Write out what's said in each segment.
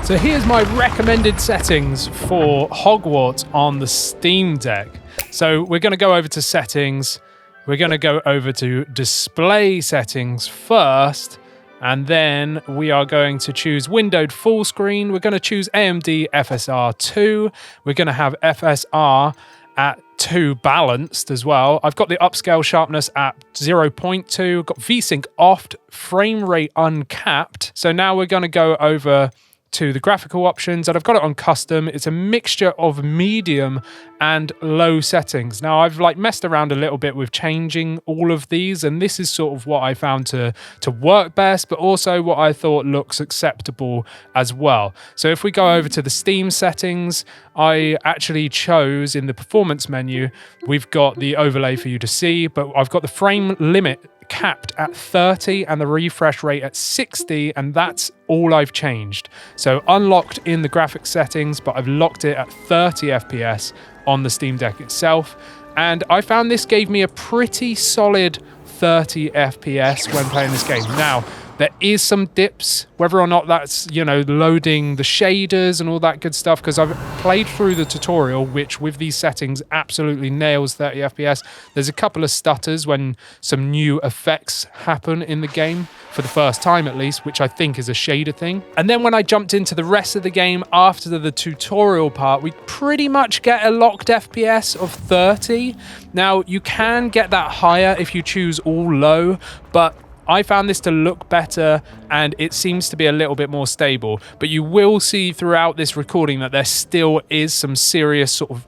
So here's my recommended settings for Hogwarts on the Steam Deck. So we're going to go over to settings. We're going to go over to display settings first. And then we are going to choose windowed full screen. We're going to choose AMD FSR 2. We're going to have FSR at 2 balanced as well. I've got the upscale sharpness at 0.2. I've got VSync off, frame rate uncapped. So now we're going to go over to the graphical options, and I've got it on custom. It's a mixture of medium and low settings. Now I've messed around a little bit with changing all of these, and this is sort of what I found to work best, but also what I thought looks acceptable as well. So if we go over to the Steam settings, I actually chose in the performance menu, we've got the overlay for you to see, but I've got the frame limit capped at 30 and the refresh rate at 60, and that's all I've changed. So unlocked in the graphics settings, but I've locked it at 30 FPS on the Steam Deck itself, and I found this gave me a pretty solid 30 FPS when playing this game. Now, there is some dips, whether or not that's, loading the shaders and all that good stuff, because I've played through the tutorial, which with these settings absolutely nails 30 FPS. There's a couple of stutters when some new effects happen in the game, for the first time at least, which I think is a shader thing. And then when I jumped into the rest of the game after the tutorial part, we pretty much get a locked FPS of 30. Now, you can get that higher if you choose all low, but I found this to look better, and it seems to be a little bit more stable. But you will see throughout this recording that there still is some serious sort of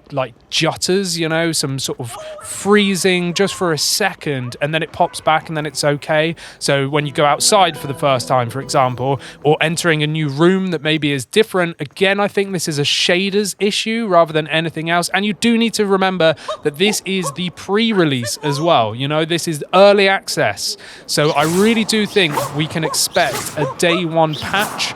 jutters, some sort of freezing just for a second, and then it pops back and then it's okay. So when you go outside for the first time, for example, or entering a new room that maybe is different, again, I think this is a shaders issue rather than anything else. And you do need to remember that this is the pre-release as well. This is early access. So I really do think we can expect a day one patch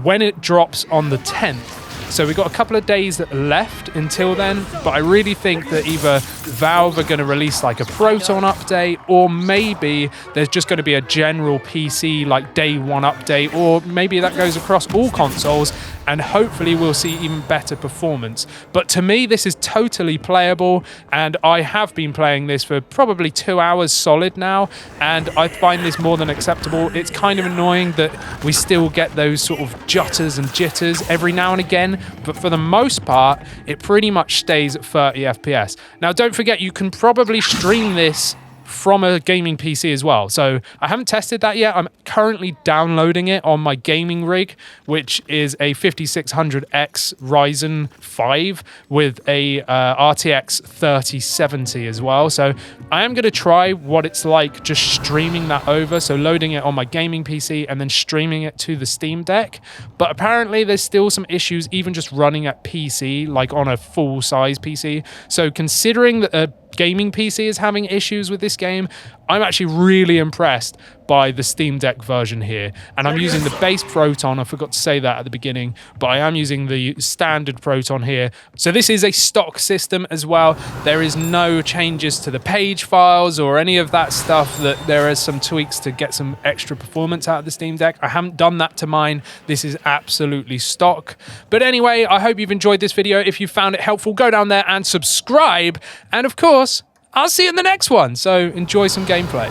when it drops on the 10th. So we've got a couple of days left until then, but I really think that either Valve are going to release a Proton update, or maybe there's just going to be a general PC day one update, or maybe that goes across all consoles, and hopefully we'll see even better performance. But to me, this is totally playable, and I have been playing this for probably 2 hours solid now, and I find this more than acceptable. It's kind of annoying that we still get those sort of jutters and jitters every now and again, but for the most part, it pretty much stays at 30 FPS. Now, don't forget, you can probably stream this from a gaming PC as well. So I haven't tested that yet. I'm currently downloading it on my gaming rig, which is a 5600X Ryzen 5 with a RTX 3070 as well. So I am going to try what it's like just streaming that over. So loading it on my gaming PC and then streaming it to the Steam Deck. But apparently there's still some issues even just running at PC, on a full size PC. So considering that a gaming PC is having issues with this game, I'm actually really impressed by the Steam Deck version here. And I'm using the base Proton. I forgot to say that at the beginning, but I am using the standard Proton here. So this is a stock system as well. There is no changes to the page files or any of that stuff. That there is some tweaks to get some extra performance out of the Steam Deck. I haven't done that to mine. This is absolutely stock. But anyway, I hope you've enjoyed this video. If you found it helpful, go down there and subscribe. And of course, I'll see you in the next one. So enjoy some gameplay.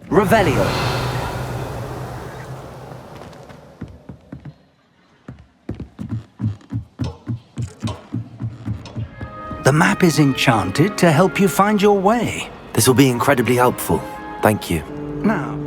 Revelio. The map is enchanted to help you find your way. This will be incredibly helpful. Thank you. Now,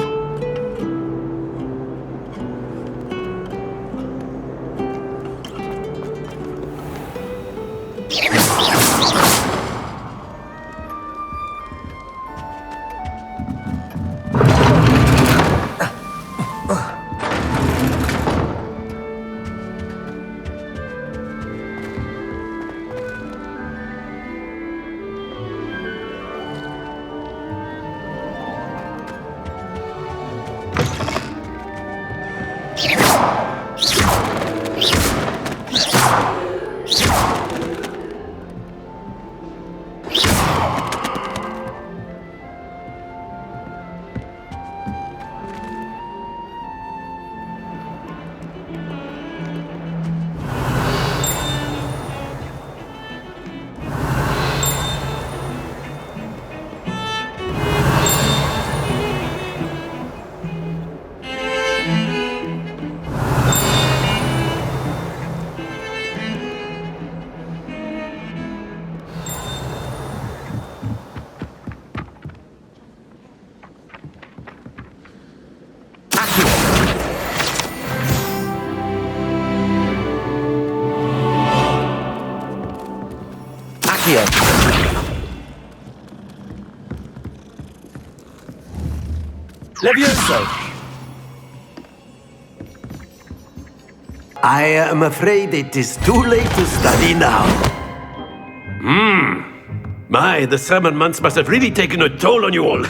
Here. Levioso! I am afraid it is too late to study now. My, the summer months must have really taken a toll on you all.